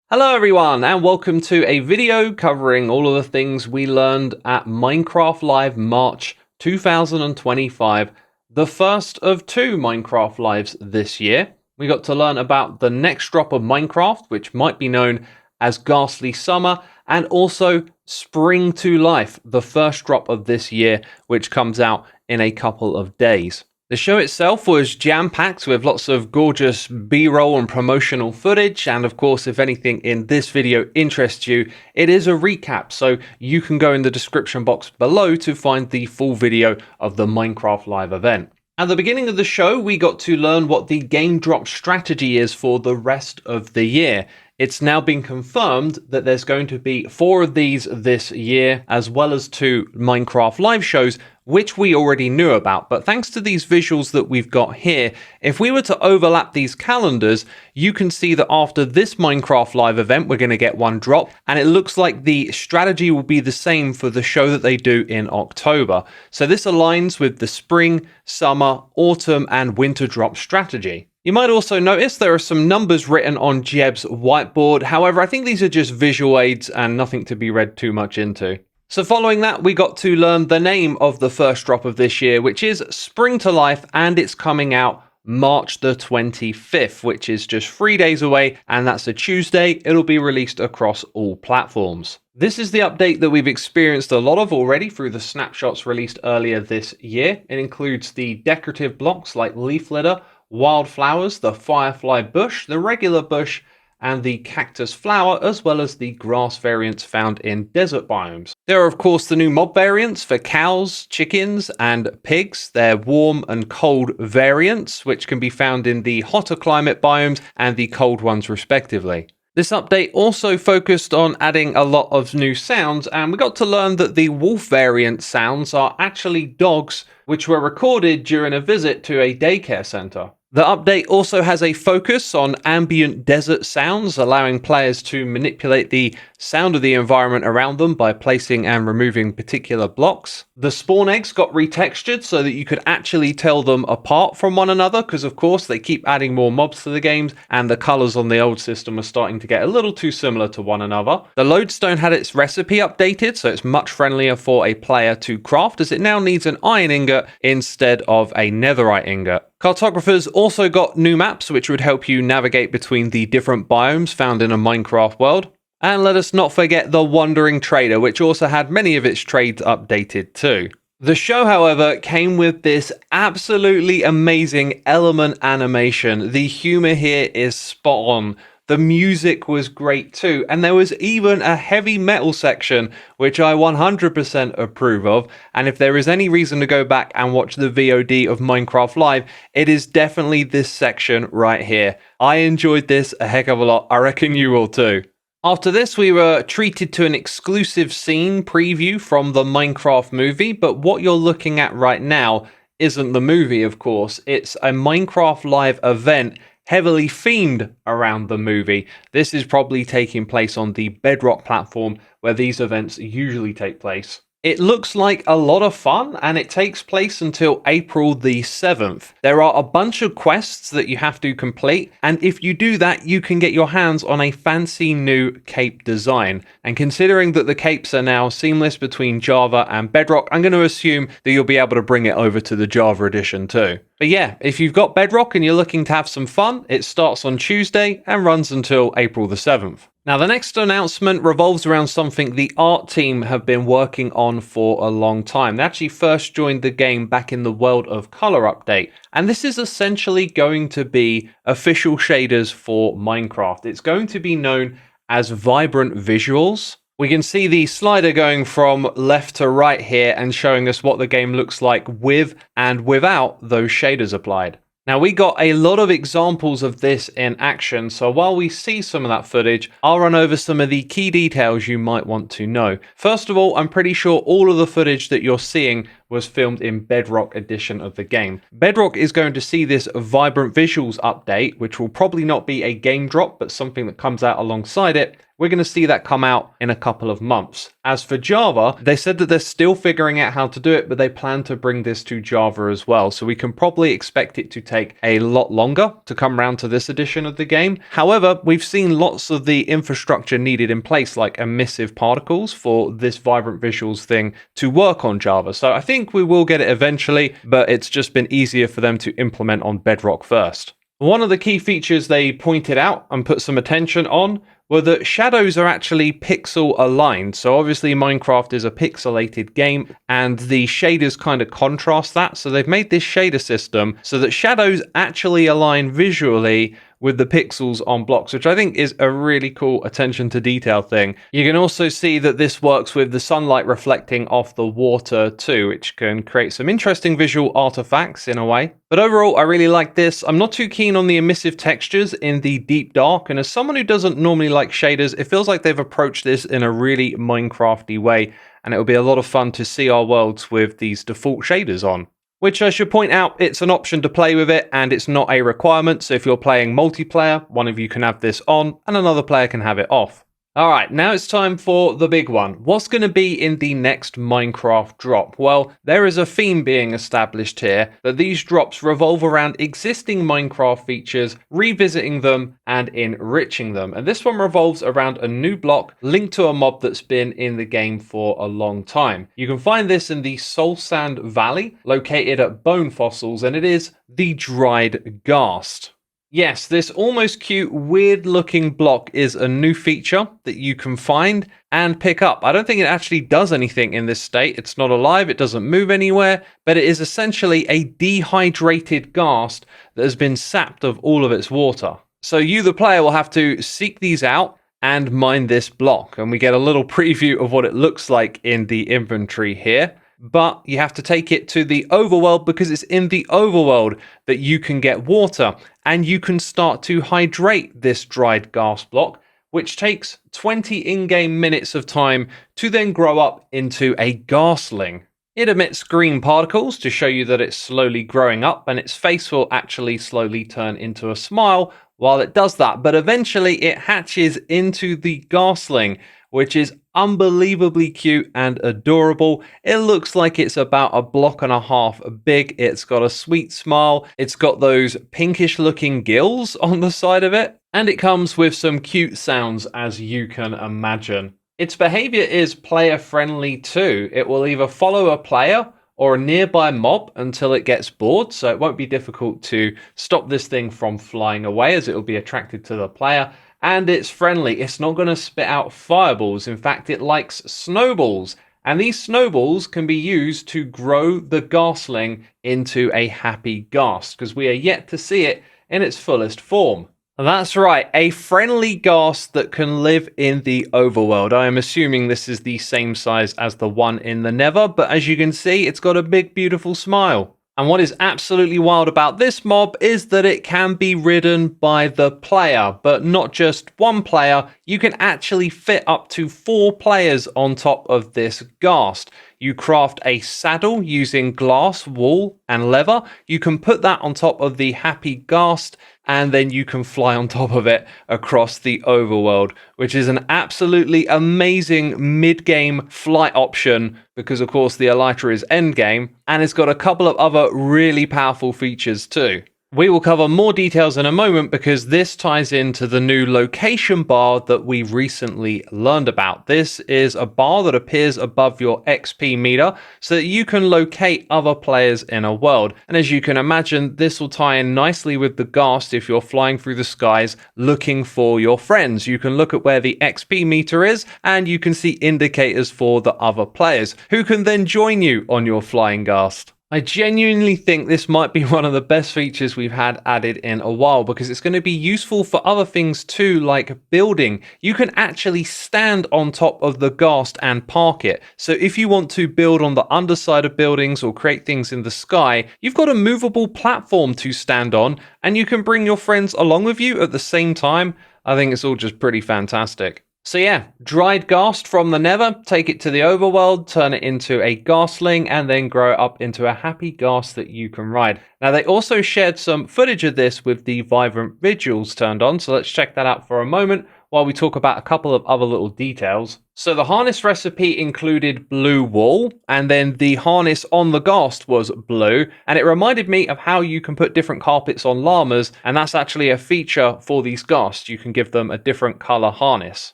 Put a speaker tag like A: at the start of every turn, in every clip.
A: Hello everyone and welcome to a video covering all of the things we learned at Minecraft Live March 2025, the first of two Minecraft Lives this year. We got to learn about the next drop of Minecraft, which might be known as Ghastly Summer, and also Spring to Life, the first drop of this year, which comes out in a couple of days. The show itself was jam-packed with lots of gorgeous B-roll and promotional footage, and of course, if anything in this video interests you, it is a recap, so you can go in the description box below to find the full video of the Minecraft Live event. At the beginning of the show, we got to learn what the game drop strategy is for the rest of the year. It's now been confirmed that there's going to be 4 of these this year, as well as 2 Minecraft live shows, which we already knew about. But thanks to these visuals that we've got here, if we were to overlap these calendars, you can see that after this Minecraft live event, we're going to get 1 drop. And it looks like the strategy will be the same for the show that they do in October. So this aligns with the spring, summer, autumn, and winter drop strategy. You might also notice there are some numbers written on Jeb's whiteboard. However, I think these are just visual aids and nothing to be read too much into. So following that, we got to learn the name of the first drop of this year, which is Spring to Life, and it's coming out March the 25th, which is just 3 days away, and that's a Tuesday. It'll be released across all platforms. This is the update that we've experienced a lot of already through the snapshots released earlier this year. It includes the decorative blocks like leaf litter, wildflowers, the firefly bush, the regular bush, and the cactus flower, as well as the grass variants found in desert biomes. There are of course the new mob variants for cows, chickens, and pigs. They're warm and cold variants, which can be found in the hotter climate biomes and the cold ones respectively. This update also focused on adding a lot of new sounds, and we got to learn that the wolf variant sounds are actually dogs which were recorded during a visit to a daycare center. The update also has a focus on ambient desert sounds, allowing players to manipulate the sound of the environment around them by placing and removing particular blocks. The spawn eggs got retextured so that you could actually tell them apart from one another, because of course they keep adding more mobs to the games and the colors on the old system are starting to get a little too similar to one another. The lodestone had its recipe updated, so it's much friendlier for a player to craft, as it now needs an iron ingot instead of a netherite ingot. Cartographers also got new maps which would help you navigate between the different biomes found in a Minecraft world. And let us not forget the Wandering Trader, which also had many of its trades updated too. The show, however, came with this absolutely amazing element animation. The humor here is spot on. The music was great too, and there was even a heavy metal section, which I 100% approve of, and if there is any reason to go back and watch the VOD of Minecraft Live, it is definitely this section right here. I enjoyed this a heck of a lot, I reckon you will too. After this, we were treated to an exclusive scene preview from the Minecraft movie, but what you're looking at right now isn't the movie, of course. It's a Minecraft Live event heavily themed around the movie. This is probably taking place on the Bedrock platform where these events usually take place. It looks like a lot of fun, and it takes place until April the 7th. There are a bunch of quests that you have to complete, and if you do that, you can get your hands on a fancy new cape design. And considering that the capes are now seamless between Java and Bedrock, I'm going to assume that you'll be able to bring it over to the Java edition too. But yeah, if you've got Bedrock and you're looking to have some fun, it starts on Tuesday and runs until April the 7th. Now, the next announcement revolves around something the art team have been working on for a long time. They actually first joined the game back in the World of Color update, and this is essentially going to be official shaders for Minecraft. It's going to be known as vibrant visuals. We can see the slider going from left to right here and showing us what the game looks like with and without those shaders applied. Now, we got a lot of examples of this in action, so while we see some of that footage, I'll run over some of the key details you might want to know. First of all, I'm pretty sure all of the footage that you're seeing was filmed in Bedrock edition of the game. Bedrock is going to see this vibrant visuals update, which will probably not be a game drop, but something that comes out alongside it. We're going to see that come out in a couple of months. As for Java, they said that they're still figuring out how to do it, but they plan to bring this to Java as well. So we can probably expect it to take a lot longer to come around to this edition of the game. However, we've seen lots of the infrastructure needed in place, like emissive particles, for this vibrant visuals thing to work on Java. So I think we will get it eventually, but it's just been easier for them to implement on Bedrock first. One of the key features they pointed out and put some attention on were that shadows are actually pixel aligned. So obviously Minecraft is a pixelated game and the shaders kind of contrast that. So they've made this shader system so that shadows actually align visually with the pixels on blocks, which I think is a really cool attention to detail thing. You can also see that this works with the sunlight reflecting off the water too, which can create some interesting visual artifacts in a way. But overall, I really like this. I'm not too keen on the emissive textures in the deep dark, and as someone who doesn't normally like shaders, it feels like they've approached this in a really Minecrafty way, and it'll be a lot of fun to see our worlds with these default shaders on. Which I should point out, it's an option to play with it and it's not a requirement. So if you're playing multiplayer, one of you can have this on and another player can have it off. All right, now it's time for the big one. What's going to be in the next Minecraft drop? Well, there is a theme being established here that these drops revolve around existing Minecraft features, revisiting them and enriching them. And this one revolves around a new block linked to a mob that's been in the game for a long time. You can find this in the Soul Sand Valley, located at Bone Fossils, and it is the dried Ghast. Yes, this almost cute, weird-looking block is a new feature that you can find and pick up. I don't think it actually does anything in this state. It's not alive, it doesn't move anywhere, but it is essentially a dehydrated ghast that has been sapped of all of its water. So you, the player, will have to seek these out and mine this block. And we get a little preview of what it looks like in the inventory here. But you have to take it to the overworld because it's in the overworld that you can get water and you can start to hydrate this dried ghast block, which takes 20 in-game minutes of time to then grow up into a Ghastling. It emits green particles to show you that it's slowly growing up, and its face will actually slowly turn into a smile while it does that. But eventually it hatches into the Ghastling, which is unbelievably cute and adorable. It looks like it's about a block and a half big. It's got a sweet smile. It's got those pinkish looking gills on the side of it. And it comes with some cute sounds, as you can imagine. Its behavior is player friendly too. It will either follow a player or a nearby mob until it gets bored. So it won't be difficult to stop this thing from flying away, as it will be attracted to the player. And it's friendly. It's not going to spit out fireballs. In fact, it likes snowballs. And these snowballs can be used to grow the Ghastling into a happy Ghast, because we are yet to see it in its fullest form. That's right, a friendly Ghast that can live in the overworld. I am assuming this is the same size as the one in the Nether, but as you can see, it's got a big, beautiful smile. And what is absolutely wild about this mob is that it can be ridden by the player, but not just one player. You can actually fit up to 4 players on top of this Ghast. You craft a saddle using glass, wool, and leather. You can put that on top of the happy Ghast, and then you can fly on top of it across the overworld, which is an absolutely amazing mid-game flight option because, of course, the Elytra is endgame, and it's got a couple of other really powerful features too. We will cover more details in a moment because this ties into the new location bar that we recently learned about. This is a bar that appears above your XP meter so that you can locate other players in a world. And as you can imagine, this will tie in nicely with the Ghast if you're flying through the skies looking for your friends. You can look at where the XP meter is and you can see indicators for the other players who can then join you on your flying Ghast. I genuinely think this might be one of the best features we've had added in a while because it's going to be useful for other things too, like building. You can actually stand on top of the Ghast and park it. So if you want to build on the underside of buildings or create things in the sky, you've got a movable platform to stand on and you can bring your friends along with you at the same time. I think it's all just pretty fantastic. So yeah, dried Ghast from the Nether, take it to the overworld, turn it into a Ghastling, and then grow it up into a happy Ghast that you can ride. Now they also shared some footage of this with the Vibrant Vigils turned on, so let's check that out for a moment while we talk about a couple of other little details. So the harness recipe included blue wool, and then the harness on the Ghast was blue, and it reminded me of how you can put different carpets on llamas, and that's actually a feature for these Ghasts. You can give them a different color harness.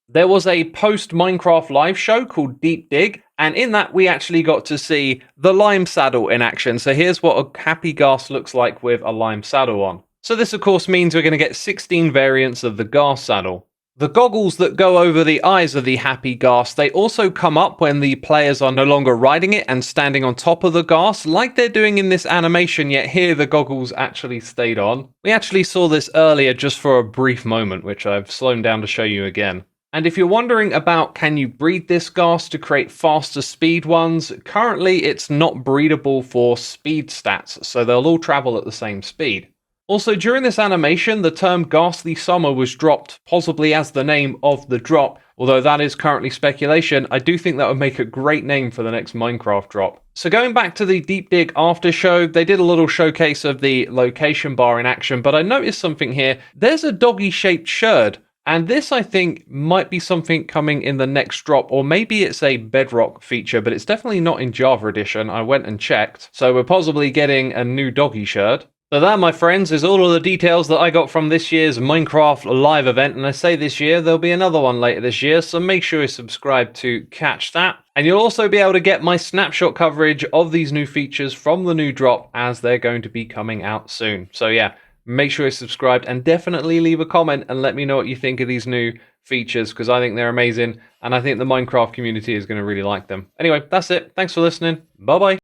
A: There was a post-Minecraft live show called Deep Dig, and in that we actually got to see the lime saddle in action. So here's what a happy Ghast looks like with a lime saddle on. So this of course means we're going to get 16 variants of the Ghast saddle. The goggles that go over the eyes of the happy Ghast, they also come up when the players are no longer riding it and standing on top of the Ghast, like they're doing in this animation, yet here the goggles actually stayed on. We actually saw this earlier just for a brief moment, which I've slowed down to show you again. And if you're wondering about can you breed this Ghast to create faster speed ones, currently it's not breedable for speed stats, so they'll all travel at the same speed. Also, during this animation, the term Ghastly Summer was dropped, possibly as the name of the drop, although that is currently speculation. I do think that would make a great name for the next Minecraft drop. So going back to the Deep Dig after show, they did a little showcase of the location bar in action, but I noticed something here. There's a doggy-shaped sherd. And this, I think, might be something coming in the next drop, or maybe it's a Bedrock feature, but it's definitely not in Java Edition. I went and checked, so we're possibly getting a new doggy sherd. So that, my friends, is all of the details that I got from this year's Minecraft live event, and I say this year, there'll be another one later this year, so make sure you subscribe to catch that. And you'll also be able to get my snapshot coverage of these new features from the new drop as they're going to be coming out soon. So yeah. Make sure you're subscribed and definitely leave a comment and let me know what you think of these new features because I think they're amazing and I think the Minecraft community is going to really like them. Anyway, that's it. Thanks for listening. Bye-bye.